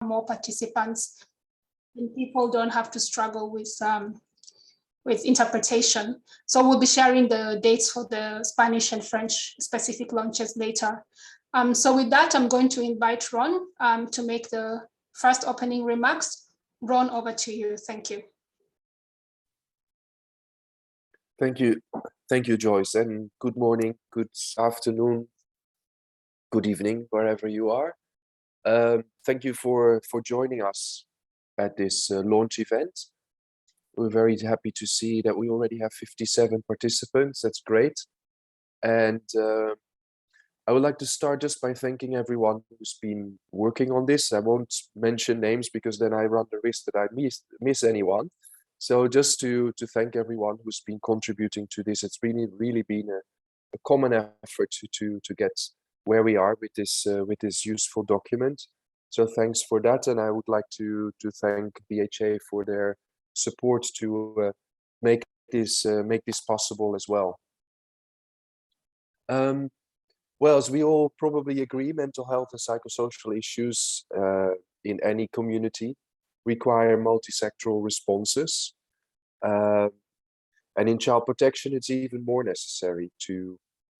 more participants and people don't have to struggle with interpretation. So we'll be sharing the dates for the Spanish and French specific launches later. So with that, I'm going to invite Ron to make the first opening remarks. Ron, over to you. Thank you. Thank you. Thank you, Joyce, and good morning, good afternoon, good evening, wherever you are. Thank you for joining us at this launch event. We're very happy to see that we already have 57 participants. That's great. And I would like to start just by thanking everyone who's been working on this. I won't mention names because then I run the risk that I miss anyone. So just to thank everyone who's been contributing to this. It's really been a common effort to get where we are with this useful document. So thanks for that, and I would like to thank BHA for their support to make this possible as well. Well, as we all probably agree, mental health and psychosocial issues in any community require multi-sectoral responses. And in child protection, it's even more necessary to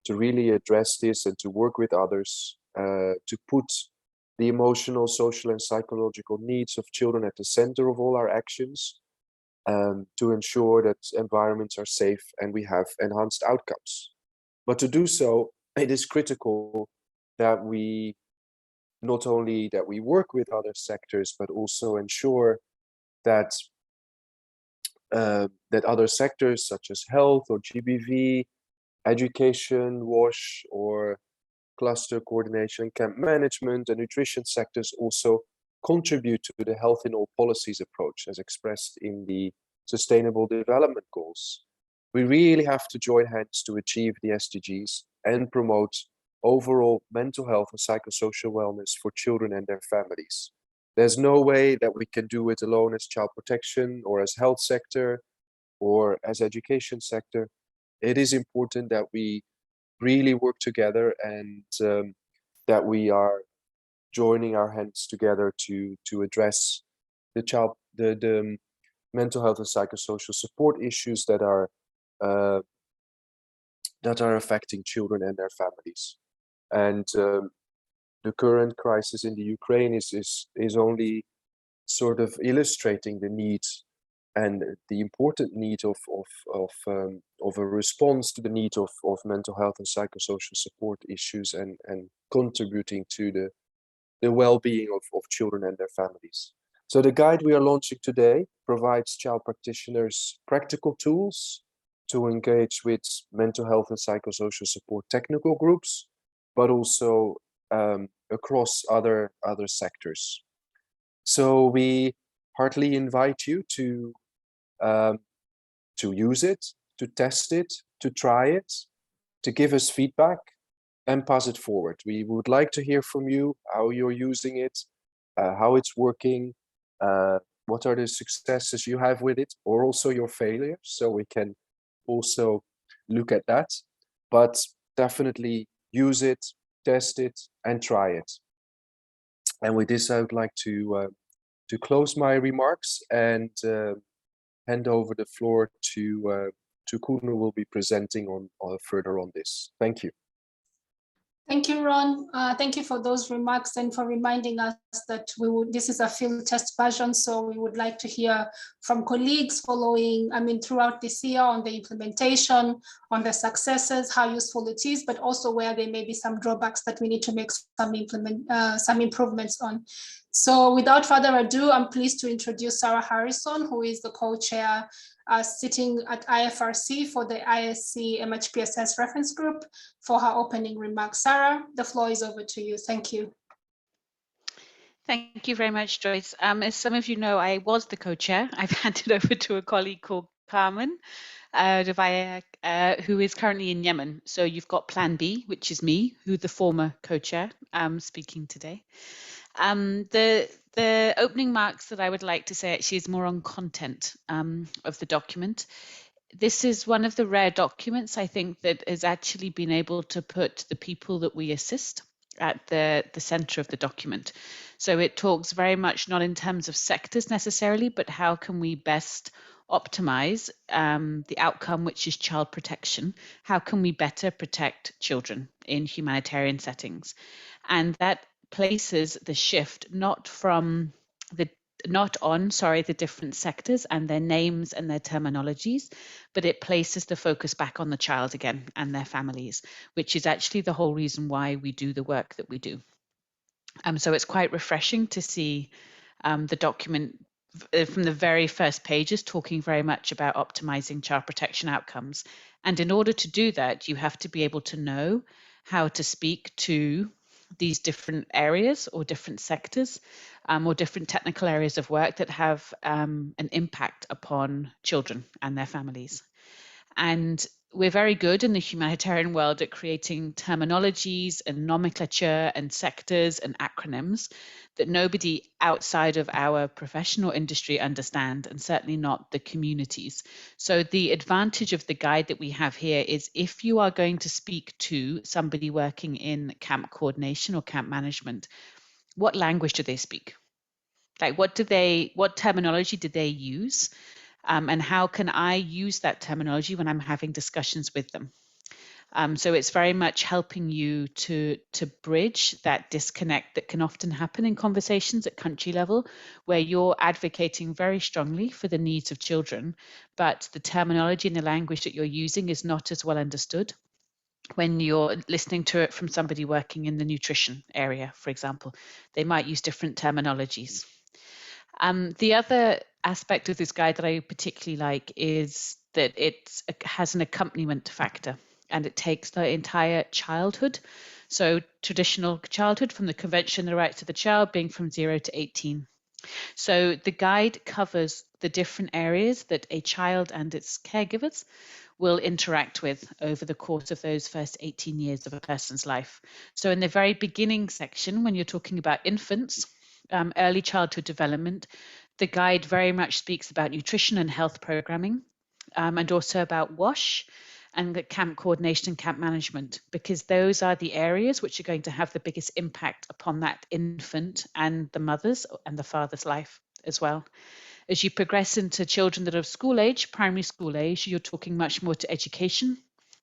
really address this and to work with others, to put the emotional, social, and psychological needs of children at the center of all our actions, to ensure that environments are safe and we have enhanced outcomes. But to do so, it is critical that we not only that we work with other sectors, but also ensure that that other sectors such as health or GBV, education, WASH, or cluster coordination, camp management, and nutrition sectors also contribute to the health in all policies approach as expressed in the Sustainable Development Goals. We really have to join hands to achieve the SDGs and promote overall mental health and psychosocial wellness for children and their families. There's no way that we can do it alone as child protection or as health sector or as education sector. It is important that we really work together and that we are joining our hands together to address the mental health and psychosocial support issues that are affecting children and their families. And the current crisis in the Ukraine is only sort of illustrating the need and the important need of a response to the need of mental health and psychosocial support issues and contributing to the well-being of children and their families. So the guide we are launching today provides child practitioners practical tools to engage with mental health and psychosocial support technical groups, but also across other sectors. So we heartily invite you to use it, to test it, to try it, to give us feedback and pass it forward. We would like to hear from you, how you're using it, how it's working, what are the successes you have with it, or also your failures, so we can also look at that. But definitely use it, test it, and try it. And with this, I would like to close my remarks and hand over the floor to Kuno, who will be presenting on further on this. Thank you. Thank you, Ron. Thank you for those remarks and for reminding us that this is a field test version, so we would like to hear from colleagues throughout this year on the implementation, on the successes, how useful it is, but also where there may be some drawbacks that we need to make some improvements on. So without further ado, I'm pleased to introduce Sarah Harrison, who is the co-chair sitting at IFRC for the IASC MHPSS reference group, for her opening remarks. Sarah, the floor is over to you. Thank you. Thank you very much, Joyce. As some of you know, I was the co-chair. I've handed over to a colleague called Carmen, who is currently in Yemen. So you've got Plan B, which is me, who the former co-chair, speaking today. The opening marks that I would like to say actually is more on content of the document. This is one of the rare documents, I think, that has actually been able to put the people that we assist at the center of the document. So it talks very much not in terms of sectors necessarily, but how can we best optimize the outcome, which is child protection. How can we better protect children in humanitarian settings? And that places the shift not on the different sectors and their names and their terminologies, but it places the focus back on the child again and their families, which is actually the whole reason why we do the work that we do. So it's quite refreshing to see the document from the very first pages talking very much about optimizing child protection outcomes. And in order to do that, you have to be able to know how to speak to these different areas or different sectors or different technical areas of work that have an impact upon children and their families. And we're very good in the humanitarian world at creating terminologies and nomenclature and sectors and acronyms that nobody outside of our professional industry understand, and certainly not the communities. So the advantage of the guide that we have here is if you are going to speak to somebody working in camp coordination or camp management, what language do they speak? Like what terminology do they use? And how can I use that terminology when I'm having discussions with them? So it's very much helping you to bridge that disconnect that can often happen in conversations at country level, where you're advocating very strongly for the needs of children, but the terminology and the language that you're using is not as well understood when you're listening to it from somebody working in the nutrition area, for example. They might use different terminologies. The other aspect of this guide that I particularly like is that it has an accompaniment factor, and it takes the entire childhood. So traditional childhood from the Convention on the Rights of the Child being from 0 to 18. So the guide covers the different areas that a child and its caregivers will interact with over the course of those first 18 years of a person's life. So in the very beginning section, when you're talking about infants, early childhood development, the guide very much speaks about nutrition and health programming, and also about WASH and camp coordination and camp management, because those are the areas which are going to have the biggest impact upon that infant and the mother's and the father's life as well. As you progress into children that are school age, primary school age, you're talking much more to education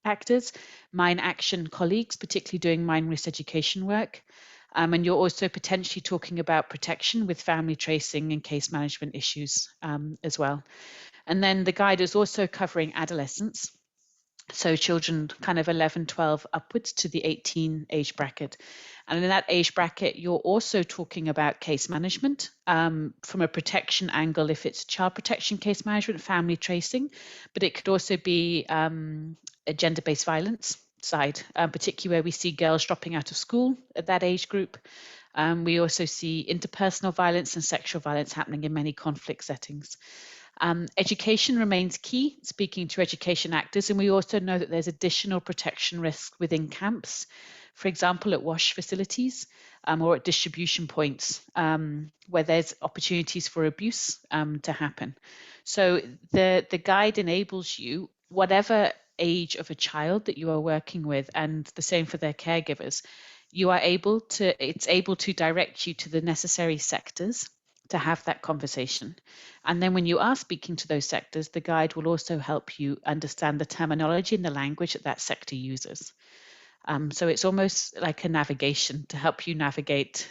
actors, mine action colleagues, particularly doing mine risk education work. And you're also potentially talking about protection with family tracing and case management issues as well. And then the guide is also covering adolescence. So children kind of 11, 12 upwards to the 18 age bracket. And in that age bracket, you're also talking about case management from a protection angle, if it's child protection case management, family tracing, but it could also be a gender-based violence side, particularly where we see girls dropping out of school at that age group. We also see interpersonal violence and sexual violence happening in many conflict settings. Education remains key, speaking to education actors, and we also know that there's additional protection risk within camps, for example, at WASH facilities or at distribution points where there's opportunities for abuse to happen. So the guide enables you, whatever age of a child that you are working with, and the same for their caregivers, it's able to direct you to the necessary sectors to have that conversation. And then when you are speaking to those sectors, the guide will also help you understand the terminology and the language that sector uses. So it's almost like a navigation to help you navigate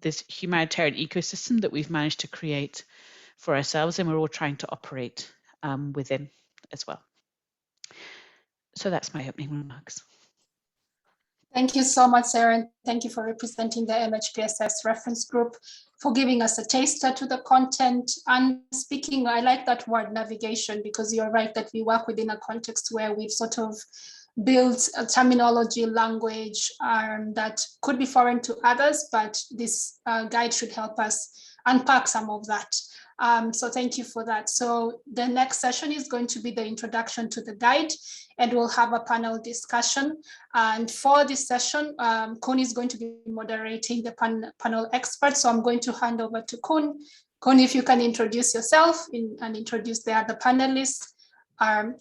this humanitarian ecosystem that we've managed to create for ourselves, and we're all trying to operate within as well. So that's my opening remarks. Thank you so much, Sarah, and thank you for representing the MHPSS reference group, for giving us a taster to the content. And speaking, I like that word navigation, because you're right that we work within a context where we've sort of built a terminology, language that could be foreign to others, but this guide should help us unpack some of that. So thank you for that. So the next session is going to be the introduction to the guide, and we'll have a panel discussion. And for this session, Kun is going to be moderating the panel experts. So I'm going to hand over to Kun. Kun, if you can introduce yourself and introduce the other panelists.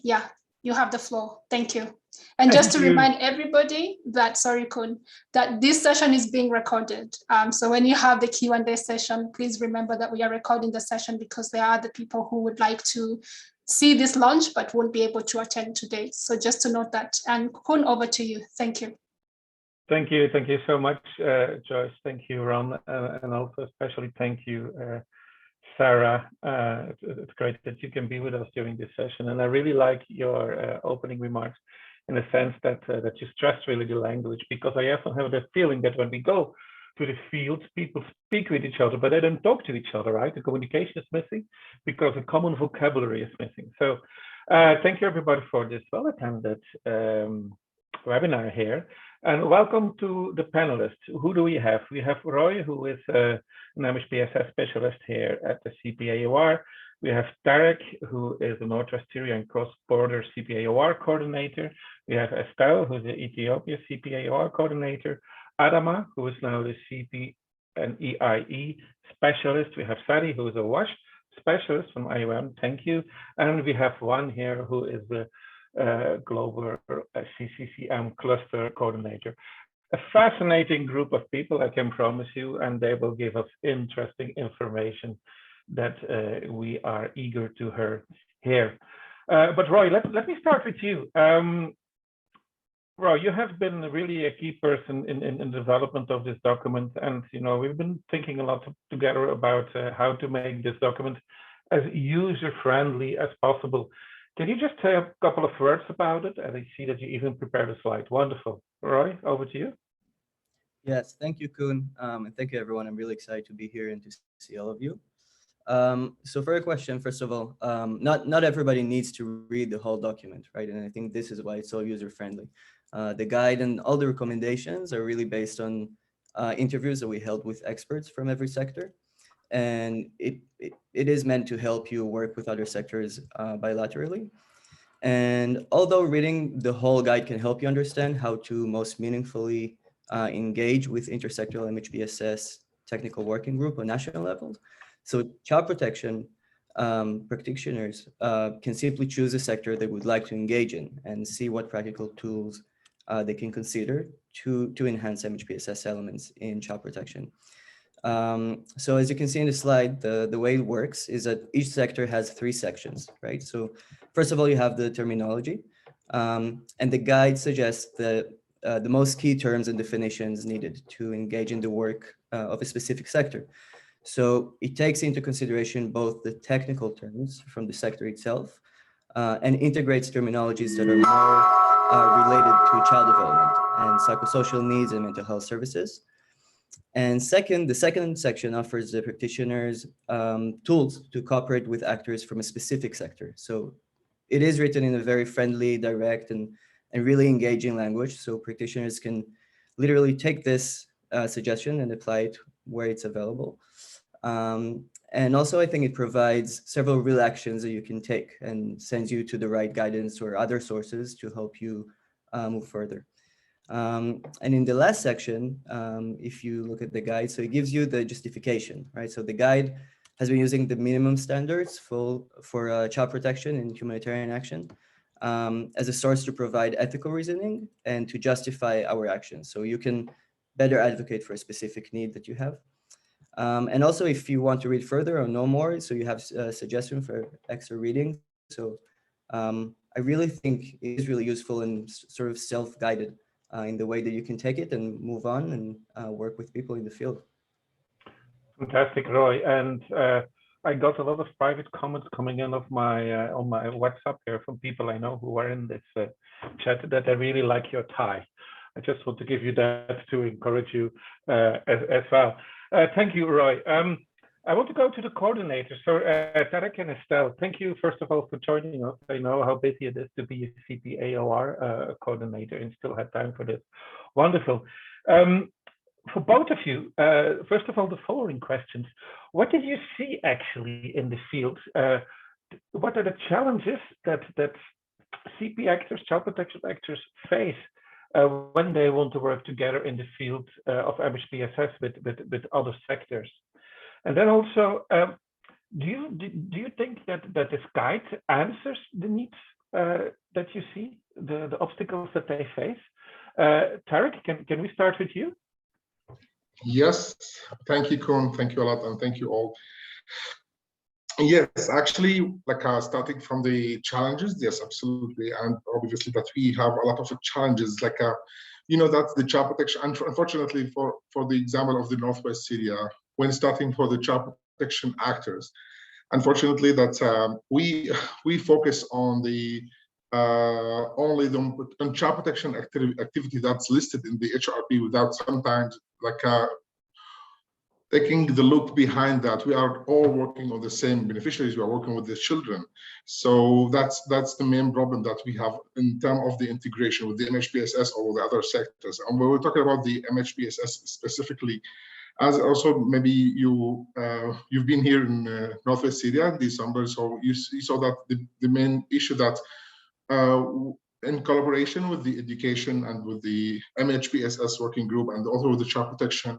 Yeah, you have the floor. Thank you. And just to remind everybody that, sorry, Kun, that this session is being recorded. So when you have the Q&A session, please remember that we are recording the session because there are other people who would like to see this launch but won't be able to attend today. So just to note that. And Kun, over to you. Thank you. Thank you so much, Joyce. Thank you, Ron, and also especially thank you, Sarah. It's great that you can be with us during this session, and I really like your opening remarks in the sense that that you stress really the language, because I often have the feeling that when we go to the fields, people speak with each other, but they don't talk to each other, right? The communication is missing because a common vocabulary is missing. So thank you everybody for this well-attended webinar here. And welcome to the panelists. Who do we have? We have Roy, who is an MHPSS specialist here at the CPAOR. We have Tarek, who is a Northwest Syria and cross-border CPAOR coordinator. We have Estelle, who's the Ethiopia CPAOR coordinator. Adama, who is now the CP and EIE specialist. We have Sari, who is a WASH specialist from IOM. Thank you. And we have one here who is the global CCCM cluster coordinator. A fascinating group of people, I can promise you, and they will give us interesting information that we are eager to hear. But Roy, let me start with you. Roy, you have been really a key person in the development of this document, and we've been thinking a lot together about how to make this document as user-friendly as possible. Can you just say a couple of words about it? And I see that you even prepared a slide. Wonderful. Roy, over to you. Yes, thank you, Kun, and thank you, everyone. I'm really excited to be here and to see all of you. So for a question, first of all, not everybody needs to read the whole document, right? And I think this is why it's so user-friendly. The guide and all the recommendations are really based on interviews that we held with experts from every sector. And it is meant to help you work with other sectors bilaterally. And although reading the whole guide can help you understand how to most meaningfully engage with intersectoral MHPSS technical working group on national levels, so child protection practitioners can simply choose a sector they would like to engage in and see what practical tools they can consider to enhance MHPSS elements in child protection. So as you can see in the slide, the way it works is that each sector has 3 sections, right? So first of all, you have the terminology, and the guide suggests that the most key terms and definitions needed to engage in the work of a specific sector. So it takes into consideration both the technical terms from the sector itself and integrates terminologies that are more related to child development and psychosocial needs and mental health services. And second, the second section offers the practitioners tools to cooperate with actors from a specific sector. So it is written in a very friendly, direct, and really engaging language. So practitioners can literally take this suggestion and apply it where it's available. And also, I think it provides several real actions that you can take and sends you to the right guidance or other sources to help you move further. And in the last section, if you look at the guide, so it gives you the justification, right? So the guide has been using the minimum standards for child protection and humanitarian action as a source to provide ethical reasoning and to justify our actions. So you can better advocate for a specific need that you have. And also, if you want to read further or know more, so you have a suggestion for extra reading. So I really think it is really useful and sort of self-guided in the way that you can take it and move on and work with people in the field. Fantastic, Roy. And I got a lot of private comments coming in on my WhatsApp here from people I know who are in this chat that they really like your tie. I just want to give you that to encourage you as well. Thank you, Roy. I want to go to the coordinators. So Tarek and Estelle, thank you first of all for joining us. I know how busy it is to be a CPAOR coordinator and still have time for this. Wonderful. For both of you, first of all, the following questions. What did you see actually in the field? What are the challenges that CP actors, child protection actors face when they want to work together in the field of MHPSS with other sectors? And then also, do you think that this guide answers the needs that you see, the obstacles that they face. Tarek, can we start with you? Yes, thank you, Koen. Thank you a lot, and thank you all. Yes, actually, like starting from the challenges, yes, absolutely, and obviously that we have a lot of challenges, like that's the child protection. Unfortunately, for the example of the Northwest Syria, when starting for the child protection actors, unfortunately, that we focus on the only on child protection activity that's listed in the HRP without sometimes like taking the look behind that. We are all working on the same beneficiaries. We are working with the children. So that's the main problem that we have in terms of the integration with the MHPSS or the other sectors. And when we're talking about the MHPSS specifically, as also maybe you've been here in Northwest Syria in December, so you saw that the main issue that in collaboration with the education and with the MHPSS working group and also with the child protection,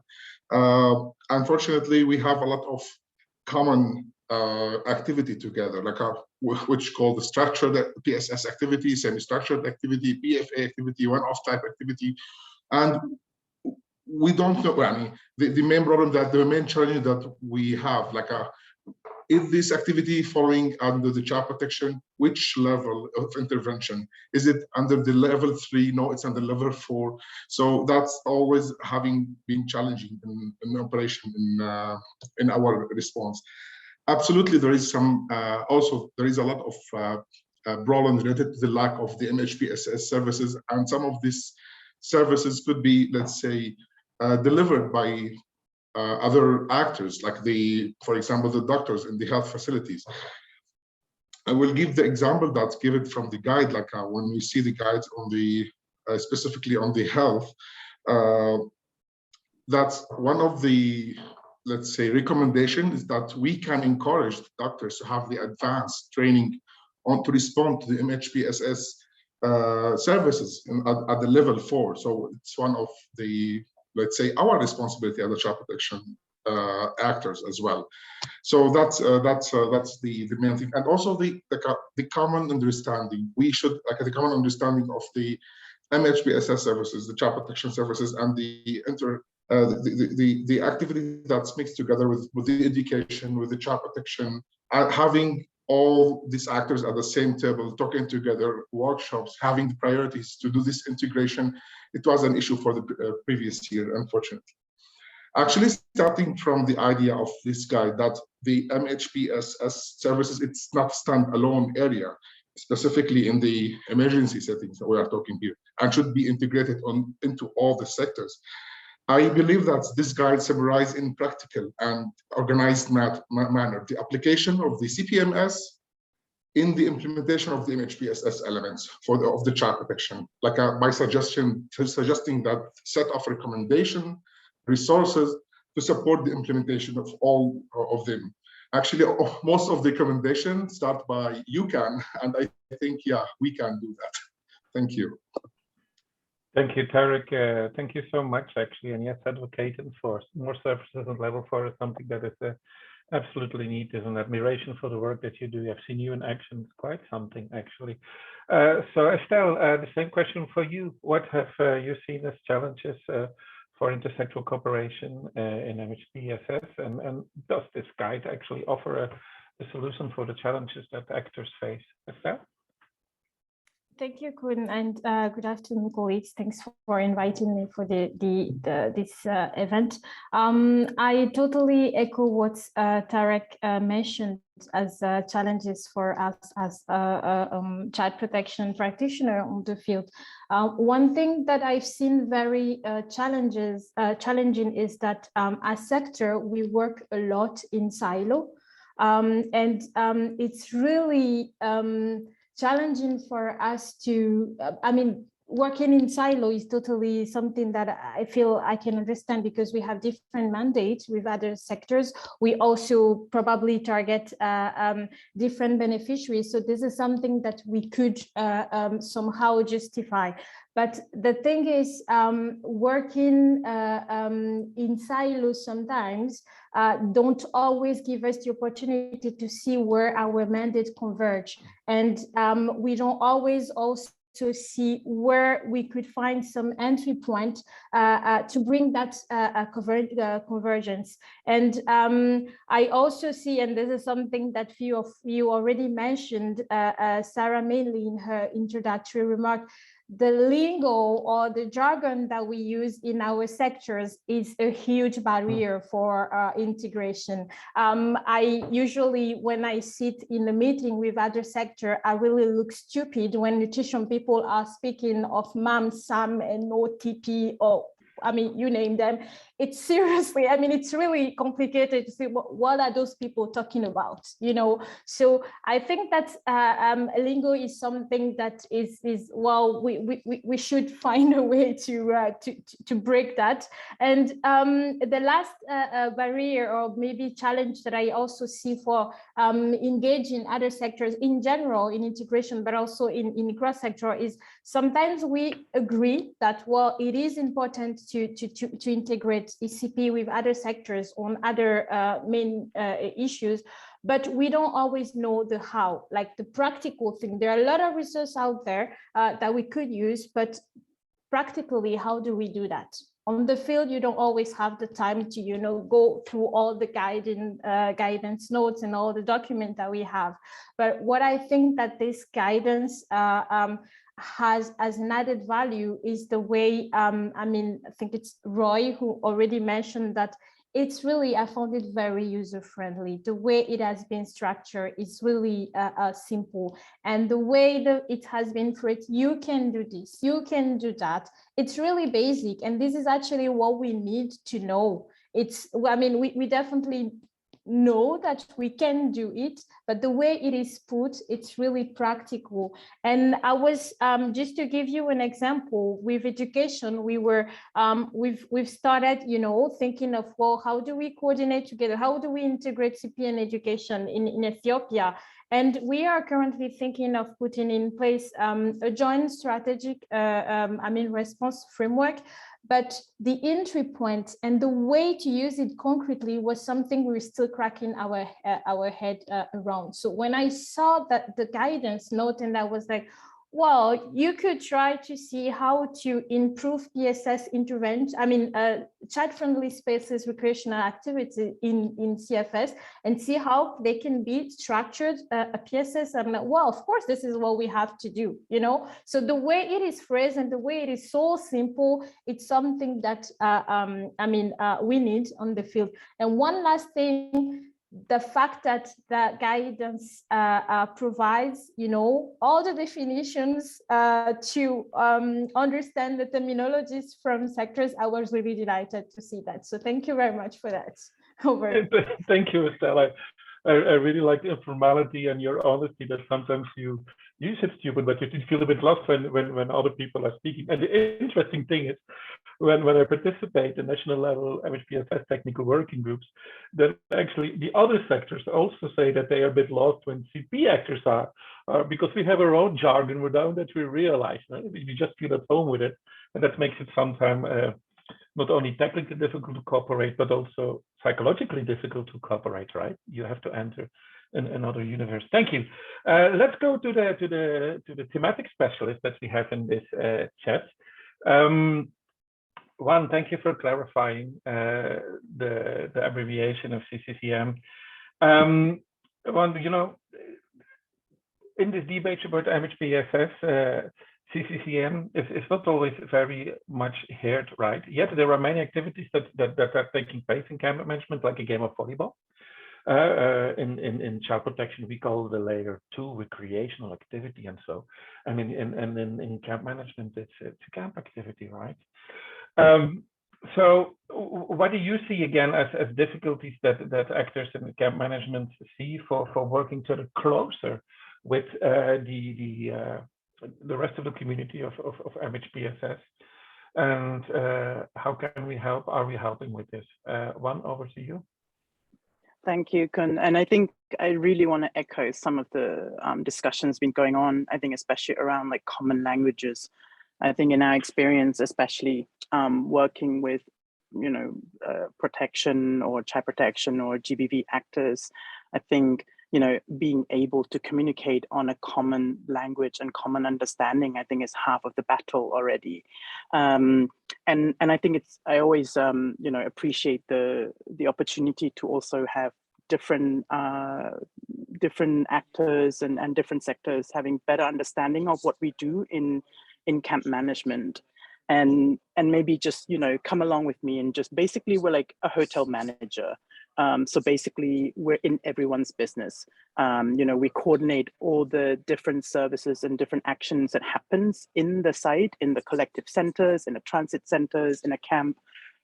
unfortunately, we have a lot of common activity together, like which called the structured PSS activity, semi-structured activity, PFA activity, one-off type activity, and we don't know. I mean, the main problem the main challenge that we have, like is this activity falling under the child protection? Which level of intervention? Is it under the level 3? No, it's under level 4. So that's always having been challenging in operation in our response. Absolutely, there is some also there is a lot of problems related to the lack of the MHPSS services, and some of these services could be, let's say, delivered by other actors, like for example, the doctors in the health facilities. I will give the example that's given from the guide, like when we see the guides on the, specifically on the health, that's one of the, let's say, recommendations is that we can encourage doctors to have the advanced training on to respond to the MHPSS services at the level 4. So it's one of the, let's say, our responsibility as a child protection actors as well. So that's the main thing, and also the common understanding. We should the common understanding of the MHPSS services, the child protection services, and the activity that's mixed together with the education, with the child protection, having all these actors at the same table, talking together, workshops, having the priorities to do this integration. It was an issue for the previous year, unfortunately. Actually, starting from the idea of this guide that the MHPSS services, it's not standalone area, specifically in the emergency settings that we are talking here, and should be integrated into all the sectors. I believe that this guide summarizes in practical and organized manner the application of the CPMS in the implementation of the MHPSS elements of the child protection, like by suggesting that set of recommendation resources to support the implementation of all of them. Actually, most of the recommendations start by you can, and I think, yeah, we can do that. Thank you. Thank you, Tarek. Thank you so much, actually. And yes, advocating for more services on level 4 is something that is absolutely needed. There's an admiration for the work that you do. I've seen you in action. It's quite something, actually. So Estelle, the same question for you. What have you seen as challenges for intersectoral cooperation in MHPSS? And does this guide actually offer a solution for the challenges that actors face? Estelle? Thank you, Koen, and good afternoon, colleagues. Thanks for inviting me for this event. I totally echo what Tarek mentioned as challenges for us as child protection practitioner on the field. One thing that I've seen very challenging is that as sector, we work a lot in silo, and it's really challenging for us to, working in silo is totally something that I feel I can understand, because we have different mandates with other sectors. We also probably target different beneficiaries. So this is something that we could somehow justify. But the thing is, working in silos sometimes don't always give us the opportunity to see where our mandates converge. And we don't always also see where we could find some entry point to bring that convergence. And I also see, and this is something that few of you already mentioned, Sarah mainly in her introductory remark, the lingo or the jargon that we use in our sectors is a huge barrier for integration. I usually, when I sit in a meeting with other sector, I really look stupid when nutrition people are speaking of MAM, SAM, and OTP, or I mean, you name them. It's seriously, I mean, it's really complicated to see what are those people talking about, you know? So I think that lingo is something that is well, we should find a way to break that. And the last barrier or maybe challenge that I also see for engaging other sectors in general in integration, but also in cross-sector, is sometimes we agree that, well, it is important to integrate ECP with other sectors on other main issues, but we don't always know the how, like the practical thing. There are a lot of resources out there that we could use, but practically, how do we do that? On the field, you don't always have the time to, you know, go through all the guidance notes and all the documents that we have. But what I think that this guidance has as an added value is the way, I mean, I think it's Roy who already mentioned that it's really, I found it very user-friendly. The way it has been structured is really simple. And the way that it has been created, you can do this, you can do that. It's really basic. And this is actually what we need to know. It's, I mean, we definitely know that we can do it, but the way it is put, it's really practical. And I was just to give you an example with education, we were we've started, you know, thinking of, well, how do we coordinate together? How do we integrate CP and education in Ethiopia? And we are currently thinking of putting in place a joint strategic, I mean, response framework. But the entry point and the way to use it concretely was something we're still cracking our head around. So when I saw that the guidance note, and I was like, well, you could try to see how to improve PSS intervention, I mean, child-friendly spaces, recreational activity in CFS, and see how they can be structured a PSS. I'm like, well, of course, this is what we have to do, you know? So the way it is phrased and the way it is so simple, it's something that, I mean, we need on the field. And one last thing, the fact that the guidance provides, you know, all the definitions to understand the terminologies from sectors, I was really delighted to see that. So thank you very much for that. Over. Thank you, Estelle. I really like the informality and your honesty that sometimes you said stupid, but you feel a bit lost when other people are speaking. And the interesting thing is, when I participate in national level MHPSS technical working groups, that actually the other sectors also say that they are a bit lost when CP actors are because we have our own jargon without that we realize. Right? We just feel at home with it, and that makes it sometimes not only technically difficult to cooperate, but also psychologically difficult to cooperate, right? You have to enter another universe. Thank you. Let's go to the thematic specialist that we have in this chat. One, thank you for clarifying the abbreviation of CCCM. One, you know, in this debate about MHPSS, CCCM is not always very much heard, right? Yet there are many activities that are taking place in camp management, like a game of volleyball. In child protection, we call the layer 2 recreational activity, and so. I mean, and in camp management, it's a camp activity, right? So, what do you see again as difficulties that actors in camp management see for working sort of closer with the the rest of the community of MHPSS, and how can we help? Are we helping with this? Juan, over to you. Thank you, Kun. And I think I really want to echo some of the discussions been going on, I think especially around like common languages. I think in our experience, especially working with, you know, protection or child protection or GBV actors, I think, you know, being able to communicate on a common language and common understanding, I think is half of the battle already. And I think it's, I always, you know, appreciate the opportunity to also have different actors and different sectors having better understanding of what we do in camp management. And maybe just, you know, come along with me and just basically we're like a hotel manager. So basically we're in everyone's business. You know, we coordinate all the different services and different actions that happens in the site, in the collective centers, in the transit centers, in a camp,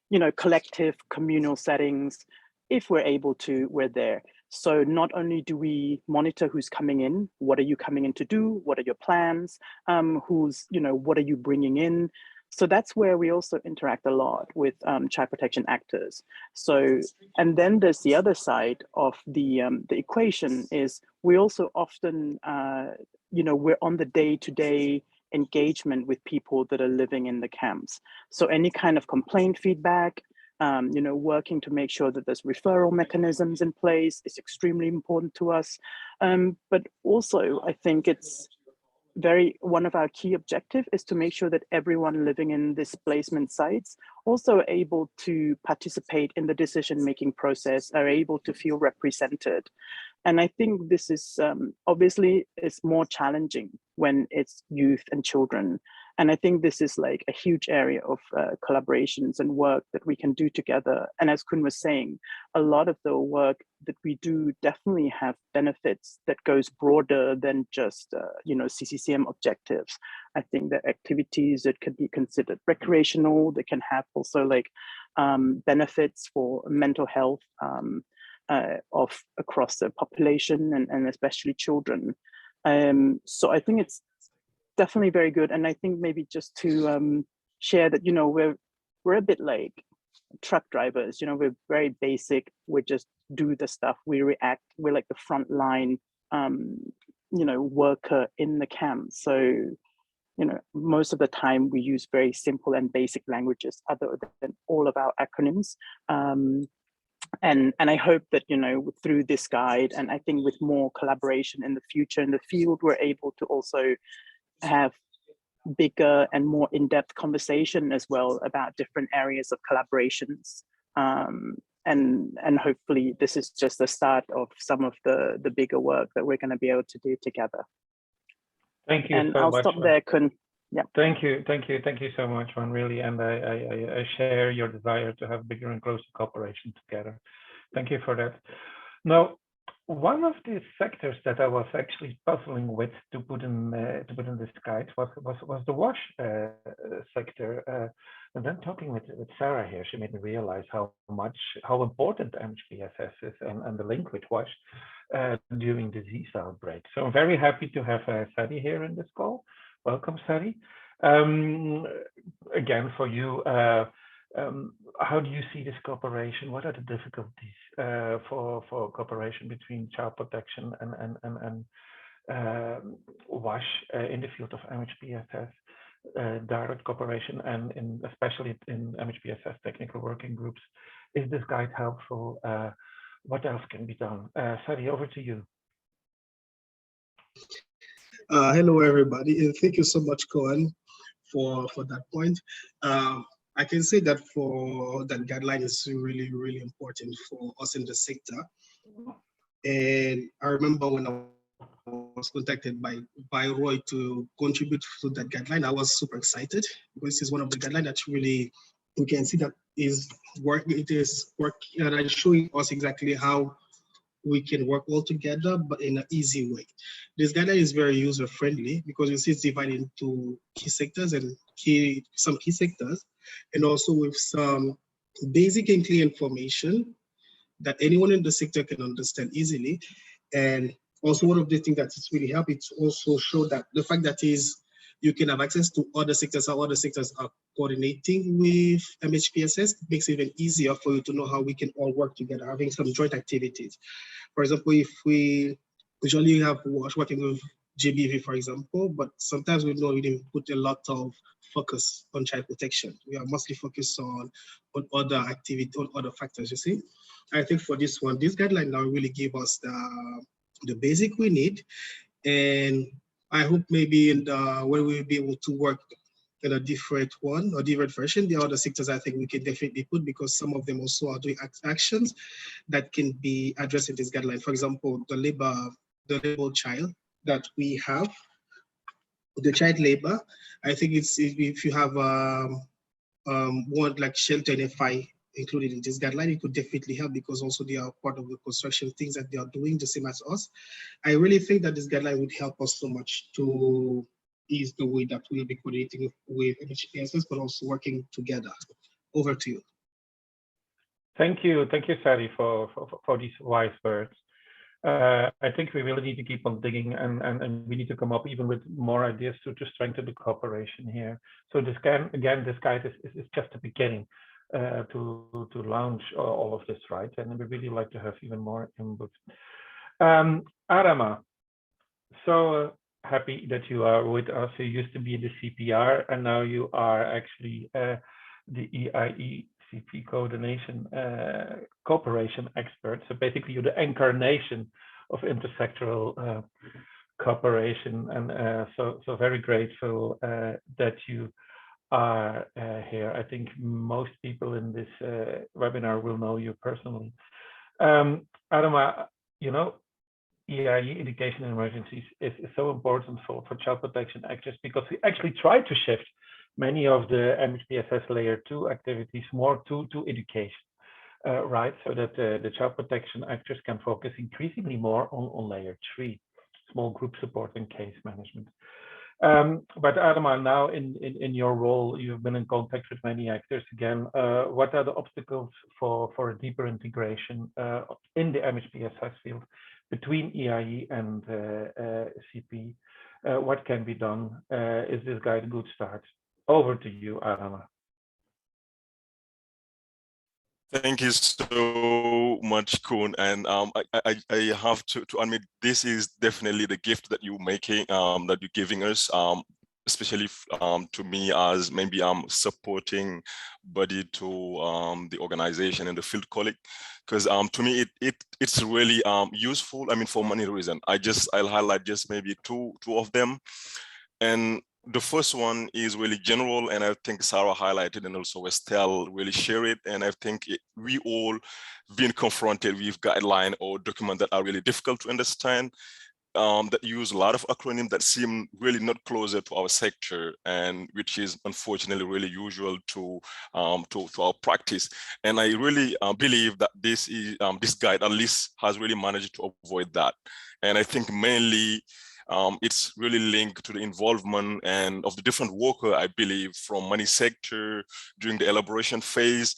you know, collective communal settings. If we're able to, we're there. So not only do we monitor who's coming in, what are you coming in to do? What are your plans? Who's, you know, what are you bringing in? So that's where we also interact a lot with child protection actors. So, and then there's the other side of the equation is we also often, you know, we're on the day-to-day engagement with people that are living in the camps. So any kind of complaint feedback, you know, working to make sure that there's referral mechanisms in place is extremely important to us. But also, I think it's one of our key objectives is to make sure that everyone living in displacement sites also able to participate in the decision-making process, are able to feel represented. And I think this is obviously it's more challenging when it's youth and children. And I think this is like a huge area of collaborations and work that we can do together. And as Kun was saying, a lot of the work that we do definitely have benefits that goes broader than just, you know, CCCM objectives. I think that activities that could be considered recreational, they can have also like benefits for mental health of across the population and especially children. So I think it's definitely very good. And I think maybe just to share that, you know, we're a bit like truck drivers, you know, we're very basic, we just do the stuff, we react, we're like the front line, you know, worker in the camp. So, you know, most of the time we use very simple and basic languages other than all of our acronyms. And I hope that, you know, through this guide, and I think with more collaboration in the future in the field, we're able to also have bigger and more in-depth conversation as well about different areas of collaborations. And hopefully this is just the start of some of the bigger work that we're going to be able to do together. Thank you and so I'll much. Stop there, Kun. Yeah. Thank you so much, Juan, really. And I share your desire to have bigger and closer cooperation together. Thank you for that. Now, one of the sectors that I was actually puzzling with to put in this guide was the WASH sector. And then talking with Sarah here, she made me realize how important MHPSS is and the link with WASH during disease outbreak. So I'm very happy to have Sari here in this call. Welcome, Sari. Again, for you, how do you see this cooperation? What are the difficulties for cooperation between child protection and WASH in the field of MHPSS, direct cooperation, and especially in MHPSS technical working groups? Is this guide helpful? What else can be done? Sari, over to you. Hello, everybody, and thank you so much, Cohen, for that point. I can say that for that guideline is really, really important for us in the sector. And I remember when I was contacted by Roy to contribute to that guideline, I was super excited because this is one of the guidelines that really we can see that is working. It is working and showing us exactly how we can work all together, but in an easy way. This guideline is very user friendly because you see it's divided into key sectors and some key sectors, and also with some basic and clear information that anyone in the sector can understand easily. And also one of the things that is really helping to also show that the fact that is you can have access to other sectors, how other sectors are coordinating with MHPSS. It makes it even easier for you to know how we can all work together, having some joint activities. For example, if we usually have working with GBV, for example, but sometimes we don't really put a lot of focus on child protection. We are mostly focused on other activity, on other factors, you see. I think for this one, this guideline now really give us the basic we need. And I hope maybe in the, when we'll be able to work in a different one or different version, the other sectors I think we can definitely put, because some of them also are doing actions that can be addressed in this guideline. For example, the labor child that we have, the child labor, I think it's, if you have one like shelter and FI included in this guideline, it could definitely help, because also they are part of the construction things that they are doing the same as us. I really think that this guideline would help us so much to ease the way that we'll be coordinating with MHPSS, but also working together. Over to you. Thank you, Sari, for these wise words. I think we really need to keep on digging, and we need to come up even with more ideas to strengthen the cooperation here. So this again, this guide is just the beginning to launch all of this, right? And we really like to have even more input. Adama, so happy that you are with us. You used to be in the CPR, and now you are actually the EIECP coordination cooperation expert. So basically, you're the incarnation of intersectoral cooperation, and so very grateful that you are here. I think most people in this webinar will know you personally. Adama, you know, EIE, education in emergencies, is so important for child protection actors, because we actually try to shift many of the MHPSS layer 2 activities more to education, right? So that the child protection actors can focus increasingly more on layer 3, small group support and case management. But Adama, now in your role, you've been in contact with many actors again. What are the obstacles for a deeper integration in the MHPSS field between EIE and CP? What can be done? Is this guide a good start? Over to you, Adama. Thank you so much, Koen. And I have to admit, this is definitely the gift that you're making, that you're giving us, especially to me as maybe supporting body to the organization and the field colleague, because to me it's really useful. I mean, for many reasons. I'll highlight just maybe two of them. And the first one is really general, and I think Sarah highlighted, and also Estelle really share it. And I think we all been confronted with guidelines or documents that are really difficult to understand, that use a lot of acronyms that seem really not closer to our sector, and which is unfortunately really usual to our practice. And I really believe that this guide at least has really managed to avoid that. And I think mainly it's really linked to the involvement and of the different workers, I believe, from many sectors during the elaboration phase,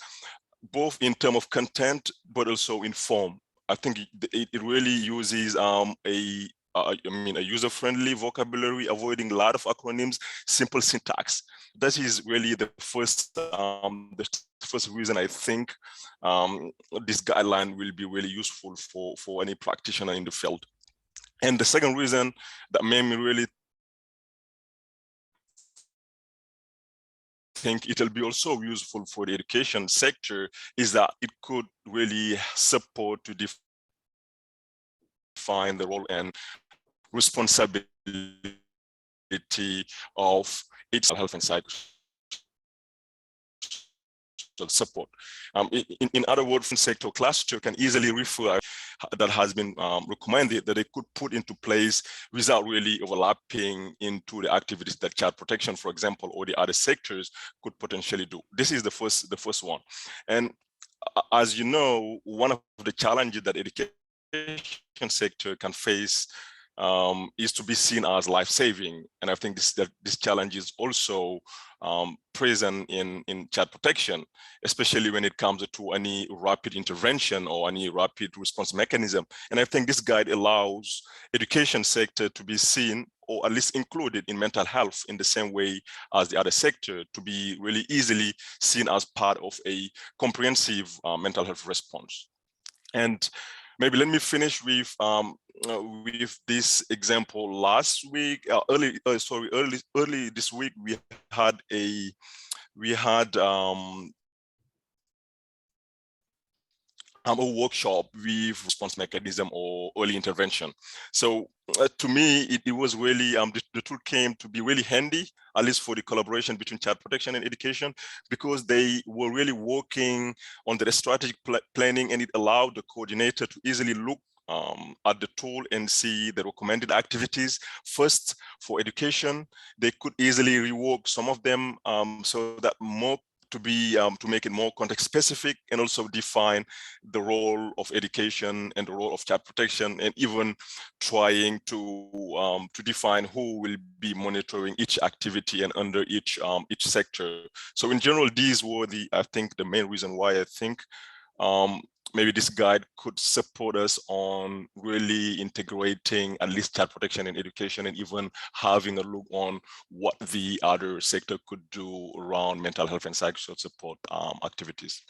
both in terms of content, but also in form. I think it really uses a user-friendly vocabulary, avoiding a lot of acronyms, simple syntax. That is really the first reason I think this guideline will be really useful for any practitioner in the field. And the second reason that made me really think it'll be also useful for the education sector is that it could really support to define the role and responsibility of its health and psychosocial support. In other words, sector cluster can easily refer that has been recommended that they could put into place without really overlapping into the activities that child protection, for example, or the other sectors could potentially do. This is the first one. And as you know, one of the challenges that education sector can face is to be seen as life-saving. And I think this challenge is also present in child protection, especially when it comes to any rapid intervention or any rapid response mechanism. And I think this guide allows education sector to be seen or at least included in mental health in the same way as the other sector, to be really easily seen as part of a comprehensive mental health response. And maybe let me finish with this example. Last week, early this week, we had a workshop with response mechanism or early intervention. So to me, it was really, the tool came to be really handy, at least for the collaboration between child protection and education, because they were really working on the strategic planning, and it allowed the coordinator to easily look at the tool and see the recommended activities. First, for education, they could easily rework some of them so that more to make it more context specific, and also define the role of education and the role of child protection, and even trying to define who will be monitoring each activity and under each sector. So in general, these were I think the main reason why I think maybe this guide could support us on really integrating at least child protection and education, and even having a look on what the other sector could do around mental health and psychosocial support activities.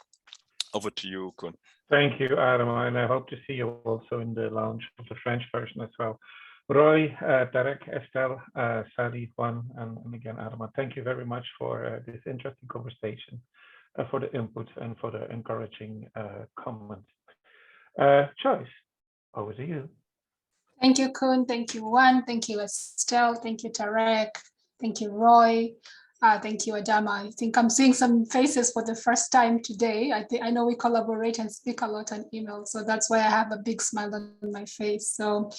Over to you, Koen. Thank you, Adam, and I hope to see you also in the launch of the French version as well. Roy, Tarek, Estelle, Sadi, Juan, and again, Adam, thank you very much for this interesting conversation, for the input and for the encouraging comments. Joyce, over to you. Thank you, Koen. Thank you, Juan. Thank you, Estelle. Thank you, Tarek. Thank you, Roy. Thank you, Adama. I think I'm seeing some faces for the first time today. I know we collaborate and speak a lot on email, so that's why I have a big smile on my face. So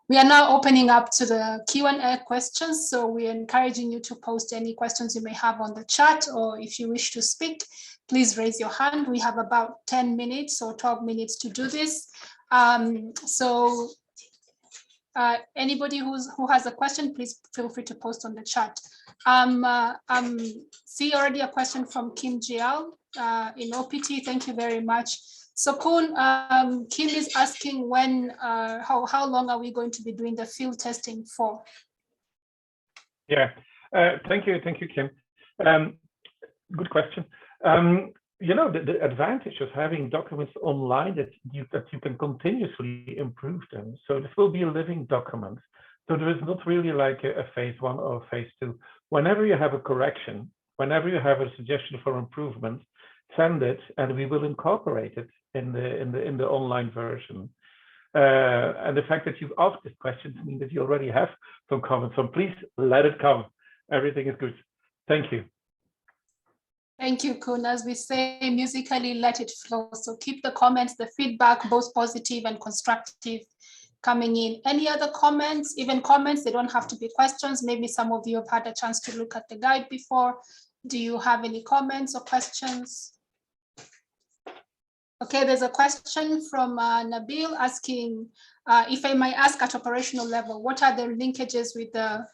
we are now opening up to the Q&A questions. So we're encouraging you to post any questions you may have on the chat, or if you wish to speak, please raise your hand. We have about 10 minutes or 12 minutes to do this. Anybody who has a question, please feel free to post on the chat. See already a question from Kim Jiao in OPT. Thank you very much. So Koen, Kim is asking how long are we going to be doing the field testing for? Yeah, thank you, Kim. Good question. You know, the advantage of having documents online that you can continuously improve them. So this will be a living document. So there is not really like a phase 1 or phase 2. Whenever you have a correction, whenever you have a suggestion for improvement, send it, and we will incorporate it in the online version. And the fact that you've asked this question means that you already have some comments. So please let it come. Everything is good. Thank you. Thank you, Koen. As we say, musically, let it flow. So keep the comments, the feedback, both positive and constructive, coming in. Any other comments, even comments, they don't have to be questions. Maybe some of you have had a chance to look at the guide before. Do you have any comments or questions? Okay, there's a question from Nabil asking, if I might ask at operational level, what are the linkages with the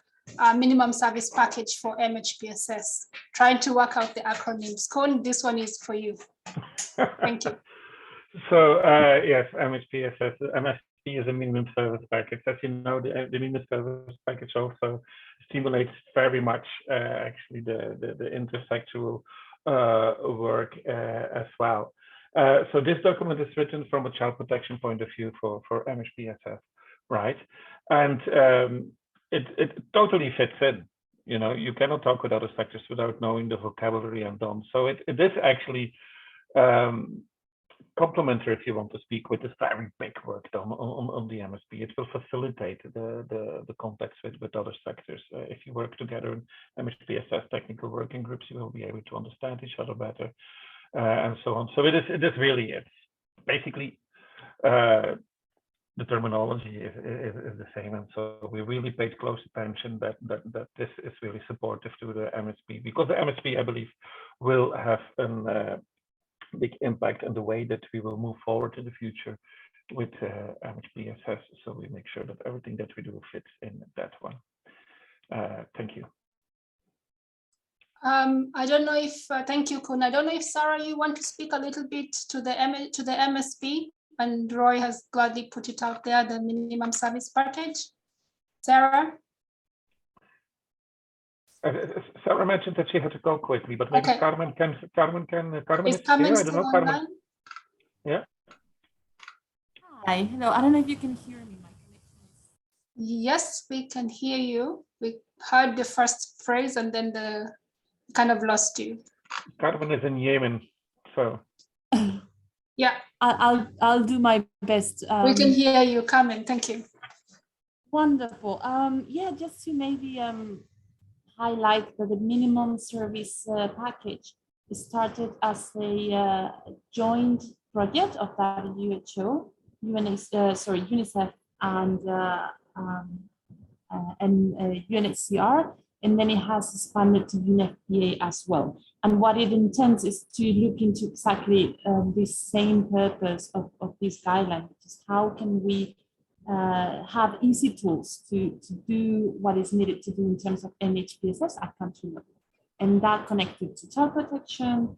minimum service package for MHPSS? Trying to work out the acronyms. Koen, this one is for you. Thank you. So yes, MHPSS, MSP is a minimum service package. As you know, the minimum service package also stimulates very much actually the intersectoral work as well. So this document is written from a child protection point of view for MHPSS, right? And it totally fits in. You know, you cannot talk with other sectors without knowing the vocabulary and done. So it is actually complementary, if you want to speak, with this very big work done on the MSP. It will facilitate the contacts with other sectors. If you work together in MHPSS technical working groups, you will be able to understand each other better, and so on. So it is really, it's basically the terminology is the same, and so we really paid close attention that this is really supportive to the MSP, because the MSP, I believe, will have a big impact on the way that we will move forward in the future MHPSS, so we make sure that everything that we do fits in that one. Thank you. I don't know if, thank you, Kun. I don't know if Sarah, you want to speak a little bit to the MSP, and Roy has gladly put it out there, the minimum service package. Sarah? Sarah mentioned that she had to go quickly, but maybe Okay. Carmen is Is here. Carmen I don't still know, Carmen. online? Yeah. Hi, hello. I don't know if you can hear me. My connection is... Yes, we can hear you. We heard the first phrase and then kind of lost you. Carmen is in Yemen, so. Yeah. I'll do my best. We can hear you, Carmen. Thank you. Wonderful. Yeah, just to maybe highlight that the minimum service package started as a joint project of WHO, UNICEF and UNHCR, and then it has expanded to UNFPA as well. And what it intends is to look into exactly the same purpose of this guideline, which is how can we have easy tools to do what is needed to do in terms of MHPSS at country level. And that connected to child protection,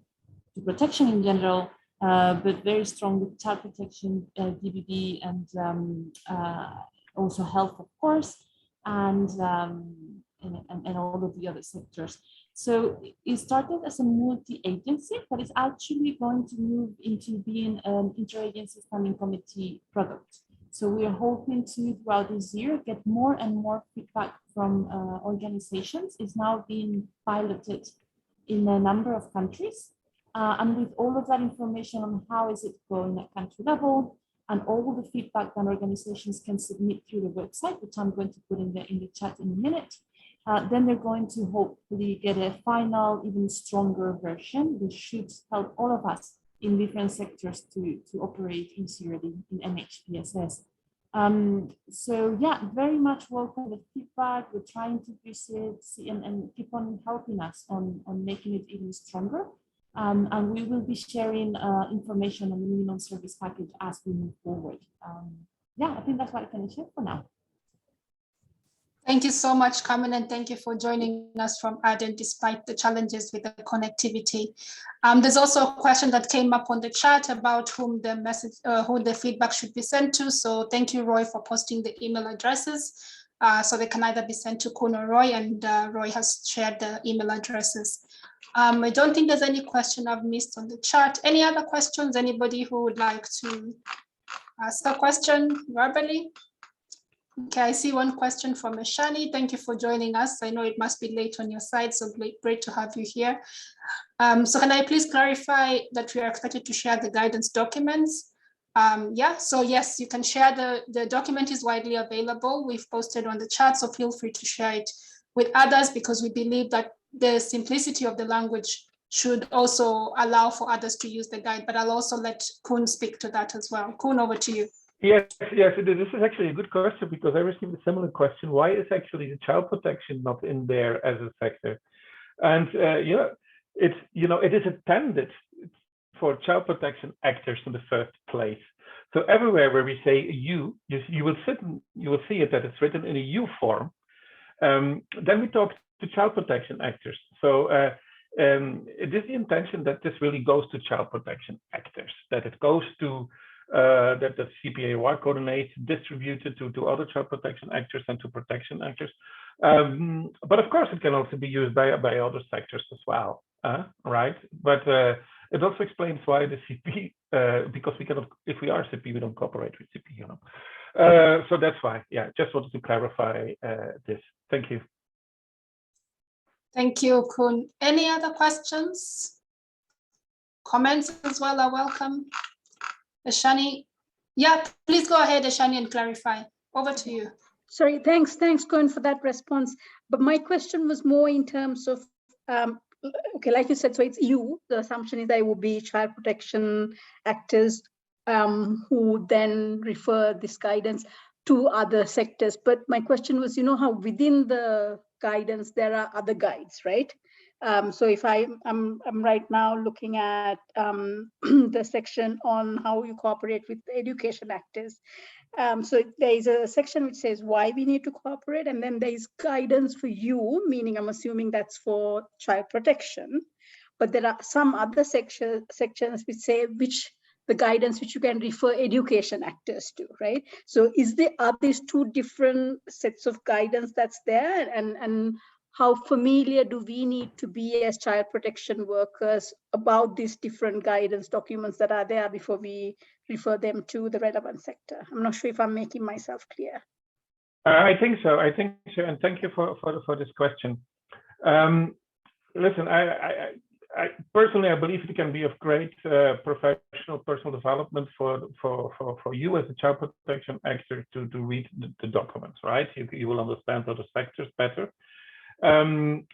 to protection in general, but very strong with child protection, DBD, and also health, of course, and all of the other sectors. So it started as a multi-agency, but it's actually going to move into being an interagency standing committee product. So we are hoping to, throughout this year, get more and more feedback from organizations. It's now being piloted in a number of countries. And with all of that information on how is it going at country level, and all the feedback that organizations can submit through the website, which I'm going to put in the chat in a minute, then they're going to hopefully get a final, even stronger version, which should help all of us in different sectors to operate easier in MHPSS. So yeah, very much welcome the feedback. We're trying to visit and keep on helping us on making it even stronger. And we will be sharing information on the minimum service package as we move forward. Yeah, I think that's what I can share for now. Thank you so much, Carmen, and thank you for joining us from Aden despite the challenges with the connectivity. There's also a question that came up on the chat about whom the feedback should be sent to. So thank you, Roy, for posting the email addresses. So they can either be sent to Kun or Roy, and Roy has shared the email addresses. I don't think there's any question I've missed on the chat. Any other questions? Anybody who would like to ask a question verbally? Okay, I see one question from Ashani. Thank you for joining us. I know it must be late on your side, so great to have you here. So can I please clarify that we are expected to share the guidance documents? Yeah, so yes, you can share the document is widely available. We've posted on the chat, so feel free to share it with others because we believe that the simplicity of the language should also allow for others to use the guide, but I'll also let Kun speak to that as well. Kun, over to you. Yes, this is actually a good question because I received a similar question. Why is actually the child protection not in there as a sector? And it is intended for child protection actors in the first place. So everywhere where we say you will see it that it's written in a you form. Then we talk to child protection actors. So it is the intention that this really goes to child protection actors, that it goes to that the CPAY coordinates, distributed to other child protection actors and to protection actors. But of course, it can also be used by other sectors as well, right? But it also explains why the CP, because we cannot, if we are CP, we don't cooperate with CP, so that's why, yeah, just wanted to clarify this. Thank you. Thank you, Kun. Any other questions? Comments as well are welcome. Ashani, yeah, please go ahead, Ashani, and clarify. Over to you. Sorry, thanks, Kun, for that response. But my question was more in terms of, okay, like you said, so it's you. The assumption is that it will be child protection actors who then refer this guidance to other sectors. But my question was, how within the guidance there are other guides, right? So if I'm right now looking at the section on how you cooperate with education actors. So there is a section which says why we need to cooperate, and then there is guidance for you, meaning I'm assuming that's for child protection. But there are some other sections which say the guidance which you can refer education actors to, right? So are these two different sets of guidance that's there, and how familiar do we need to be as child protection workers about these different guidance documents that are there before we refer them to the relevant sector? I'm not sure if I'm making myself clear. I think so, and thank you for this question. Listen, I personally, I believe it can be of great personal development for you as a child protection actor to read the documents, right? You will understand other sectors better. And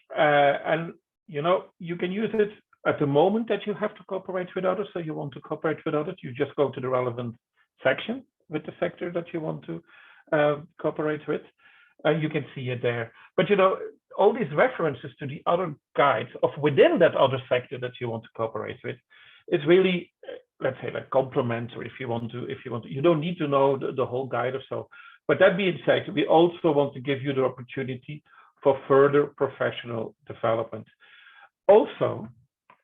you can use it at the moment that you have to cooperate with others. So you want to cooperate with others, you just go to the relevant section with the sector that you want to cooperate with. You can see it there. But all these references to the other guides of within that other sector that you want to cooperate with, it's really, let's say, like complementary. If you want to, you don't need to know the whole guide or so. But that being said, we also want to give you the opportunity for further professional development. Also,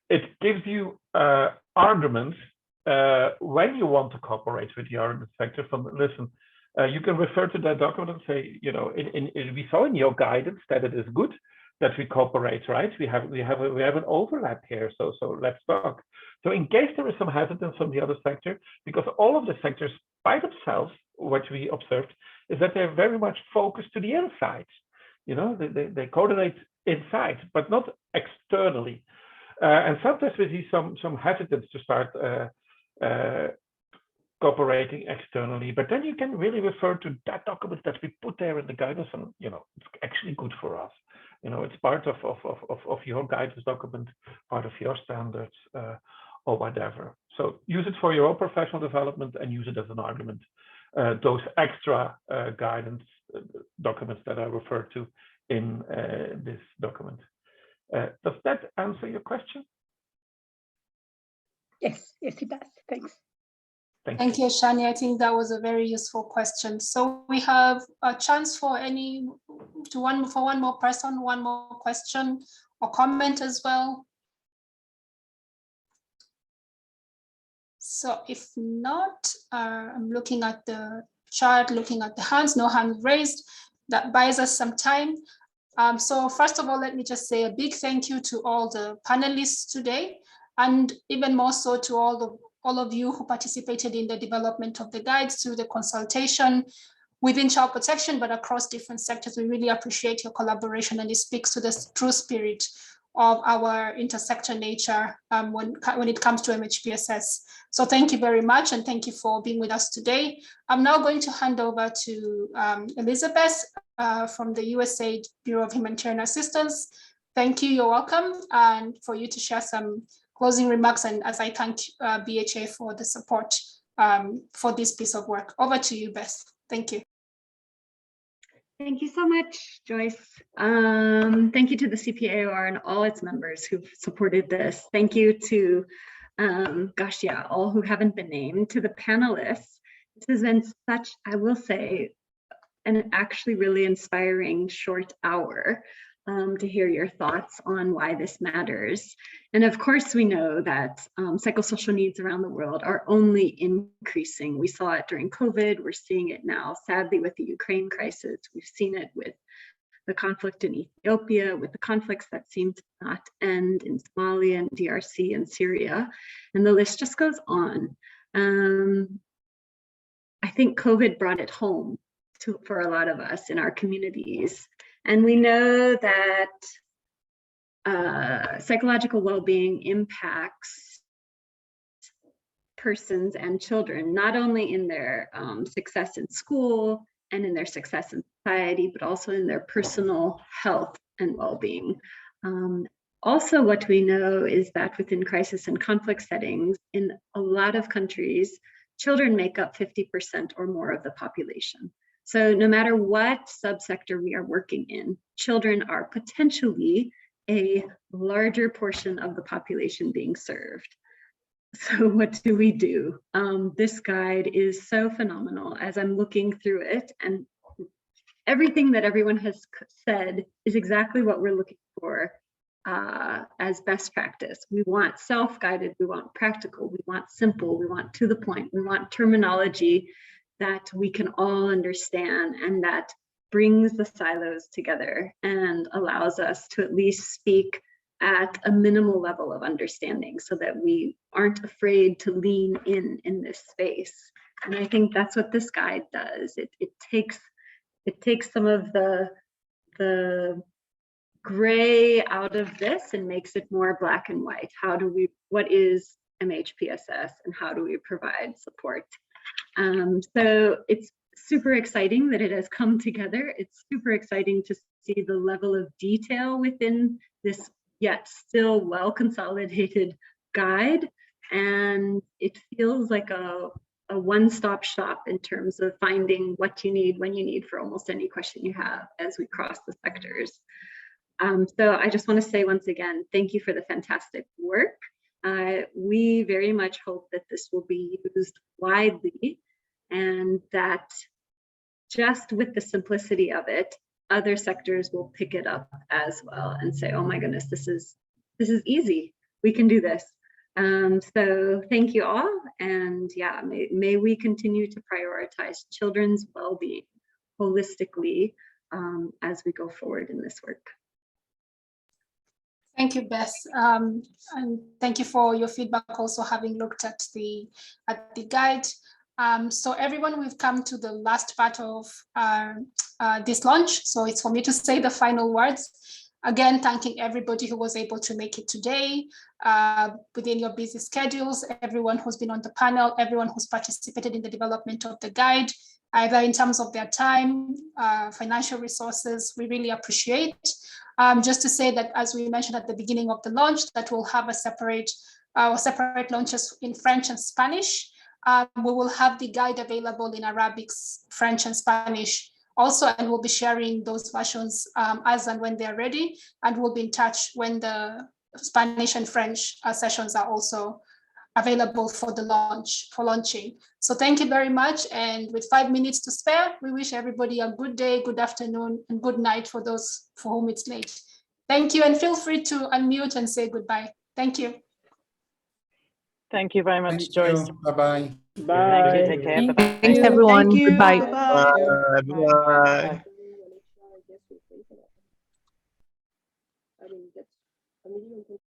it gives you arguments when you want to cooperate with the other sector. Listen, you can refer to that document and say, we saw in your guidance that it is good that we cooperate, right? We have an overlap here, so let's talk. So in case there is some hesitance from the other sector, because all of the sectors by themselves, what we observed is that they're very much focused to the inside. They coordinate inside, but not externally. And sometimes we see some hesitance to start cooperating externally, but then you can really refer to that document that we put there in the guidance, and it's actually good for us. It's part of your guidance document, part of your standards, or whatever. So use it for your own professional development and use it as an argument. Those extra guidance documents that I referred to in this document. Does that answer your question? Yes, it does. Thanks. Thank you, Shani. I think that was a very useful question. So we have a chance for one more person, one more question or comment as well. So if not, I'm looking at the chart, looking at the hands, no hands raised. That buys us some time. So first of all, let me just say a big thank you to all the panelists today, and even more so to all of you who participated in the development of the guides through the consultation within child protection, but across different sectors. We really appreciate your collaboration, and it speaks to the true spirit of our intersector nature when it comes to MHPSS. So thank you very much, and thank you for being with us today. I'm now going to hand over to Elizabeth from the USAID Bureau of Humanitarian Assistance. Thank you, you're welcome, and for you to share some closing remarks, and as I thank BHA for the support for this piece of work. Over to you, Beth. Thank you. Thank you so much, Joyce. Thank you to the CPAOR and all its members who've supported this. Thank you to, all who haven't been named, to the panelists. This has been such, I will say, an actually really inspiring short hour to hear your thoughts on why this matters. And of course, we know that psychosocial needs around the world are only increasing. We saw it during COVID, we're seeing it now, sadly, with the Ukraine crisis. We've seen it with the conflict in Ethiopia, with the conflicts that seem to not end in Somalia and DRC and Syria, and the list just goes on. I think COVID brought it home for a lot of us in our communities. And we know that psychological well-being impacts persons and children, not only in their success in school and in their success in society, but also in their personal health and well-being. Also, what we know is that within crisis and conflict settings, in a lot of countries, children make up 50% or more of the population. So no matter what subsector we are working in, children are potentially a larger portion of the population being served. So what do we do? This guide is so phenomenal as I'm looking through it, and everything that everyone has said is exactly what we're looking for as best practice. We want self-guided, we want practical, we want simple, we want to the point, we want terminology that we can all understand and that brings the silos together and allows us to at least speak at a minimal level of understanding so that we aren't afraid to lean in this space. And I think that's what this guide does. It takes some of the gray out of this and makes it more black and white. What is MHPSS and how do we provide support? So it's super exciting that it has come together. It's super exciting to see the level of detail within this yet still well consolidated guide. And it feels like a one-stop shop in terms of finding what you need when you need for almost any question you have as we cross the sectors. So I just want to say once again, thank you for the fantastic work. We very much hope that this will be used widely and that just with the simplicity of it, other sectors will pick it up as well and say, oh my goodness, this is easy. We can do this. So thank you all. And yeah, may we continue to prioritize children's well-being holistically as we go forward in this work. Thank you, Beth. And thank you for your feedback, also having looked at the guide. So everyone, we've come to the last part of this launch. So it's for me to say the final words. Again, thanking everybody who was able to make it today within your busy schedules, everyone who's been on the panel, everyone who's participated in the development of the guide, either in terms of their time, financial resources, we really appreciate. Just to say that, as we mentioned at the beginning of the launch, that we'll have a separate launches in French and Spanish. We will have the guide available in Arabic, French, and Spanish also, and we'll be sharing those versions as and when they're ready, and we'll be in touch when the Spanish and French sessions are also available for the launching. So thank you very much, and with 5 minutes to spare, we wish everybody a good day, good afternoon, and good night for those for whom it's late. Thank you, and feel free to unmute and say goodbye. Thank you. Thank you very much, Joyce. Bye-bye. Bye. Thank you. Take care. Bye-bye. Thanks, everyone. Thank you. Goodbye. Bye. Bye.